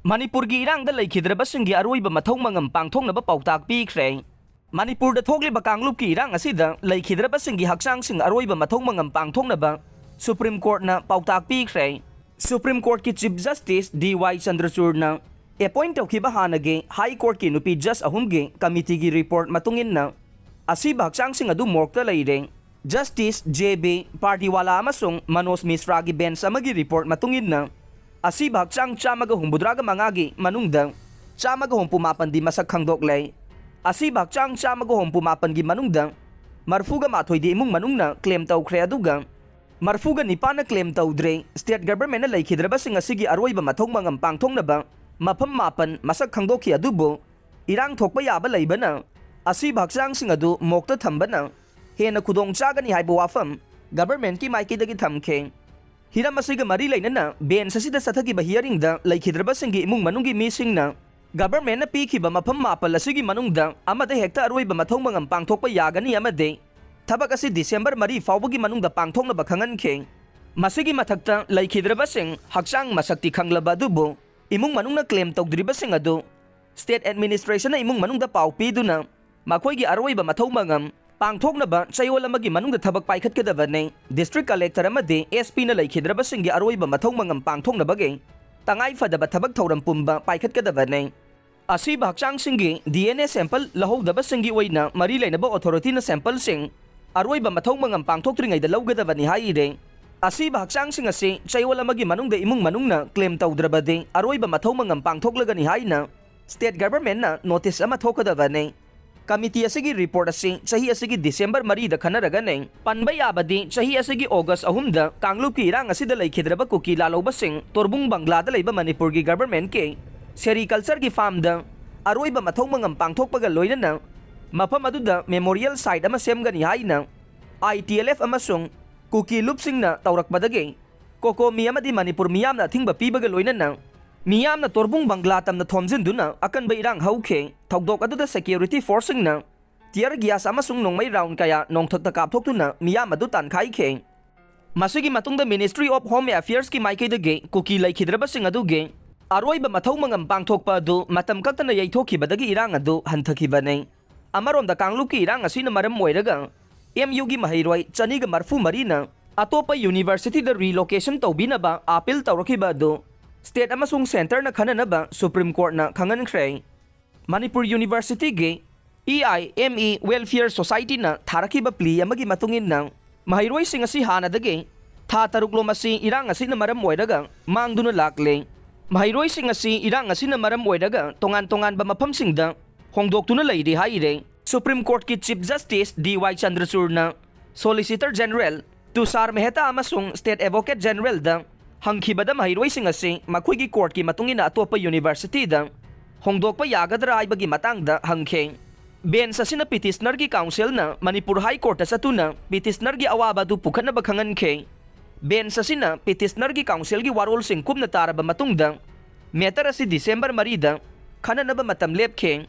Manipurgi irangda leikhidrabasingi aroiba mathong mangam pangthongnaba pautak pikhre. Manipurda thokliba kanglupki irang asida leikhidrabasingi haksangsing aroiba mathong mangam pangthongnaba Supreme Court na pautak pikhre. Supreme Court ki Chief Justice D.Y. Chandrachud na appoint tawkhiba hanage High Court ki nupi just ahumge committee gi report matungin na asiba haksangsing adu morkta leire. Justice J.B. Pardiwala amasung Manoj Misra gi bench amagi report matungin na asiba hakchang chamaga humbudraga mangagi manungdang chamaga humpumapan di masak khangdok lay. Asiba hakchang chamaga humpumapan gi manungdang marfuga mathoy di imong manungna claim tawkhre adugang marfuga nipana claim tawdre state government na laikhidrabasing asigi aroiba mathong mangam pangthongnaba mafam mapan masak khangdokhi adubo irang thokpa yaba leibana asiba hakchang sing adu mokta thambana hena khudong chagani haibo wafam government ki maikidagi thamkhe. Hiram asiga mari lainana bench asida sathaki hearing da laikhidrabasingi imong manunggi missing na government na pikhiba mafam mapal asigi manungda amade hekta aroiba mathong mangam pangthokpa yagani amade thabak asi December mari fawbagi manungda pangthokna bakhangan khe. Masigi mathakta laikhidrabasing hakchang masakti khanglaba dubo imong manungna claim tawdribasing adu state administration na imong manungda pau piduna makhoi gi aroiba mathong mangam pangthoknaba chayol amagi manungda thabak paikhat kadabane district collector amade SP na laikhidrabasingi aroiba mathong mangam pangthoknabage tangai fadaba thabak thauram pumba paikhat kadabane asiba hakchangsingi DNA sample lahodabasinggi oina mari lainaba authority na sample sing aroiba mathong mangam pangthoktringay da lawgadabani haire. Asiba hakchangsing asi chayol amagi manungda imong manungna claim tawdrabade aroiba mathong mangam pangthoklagani haina state government na notice ama thokadabane. Committee asigi report asi chahi asigi December mari da khanaragane panba yabadi chahi asigi August ahumda kanglupki irang asida laikhidraba kuki lalobasing torbung bangla da leiba Manipur gi government ke sericulture gi farm da aroiba mathong mangam pangthokpaga loinana mafam aduda memorial site ama semgani haina ITLF amasung kuki lupsing na tawrakbadage koko miyamadi Manipur miyamna thingba pibaga loinana miyamna torbung bangla tamna thomjinduna akan ba irang hauke thokdok aduda security forcing na tiar gias amasung nongmai round kaya nongthakta kapthoktuna miyam adu tankhai khe. Masigi matungda Ministry of Home Affairs ki maikaidage kuki laikhidrabasing aduge aroiba mathong mangam pangthokpa adu matam kaktana yaithokibadagi irang adu hanthakibane. Amaromda kanglupki irang asina maram oiraga MU gi mahairoi chaniga marfu marina atopa university da relocation tawbinaba appeal tawrakiba adu state amasung center na khananaba Supreme Court na khangankhre. Manipur University ge EIME Welfare Society na tharakiba plea amagi matungin na mahairoi sing asi hanadage tha taruklom asi irang asina maram oiraga mangduna lakle. Mahairoi sing asi irang asina maram oiraga tongan ba mafam singda hongdoktuna leire haire. Supreme Court ki Chief Justice D.Y. Chandrachud na Solicitor General Tushar Mehta amasung State Advocate General da hangkhibada mahairoi sing asi makhoi gi court ki matungin na atopa university da hongdokpa yagadra aibagi matangda hangkhe. Bench asina petitioner ki council na Manipur High Court asatuna petitioner gi awaba du pukhatna bakhangan khe. Bench asina petitioner ki council gi warol sing kumna taraba matungda meter asi December marida khananaba matam lepkhe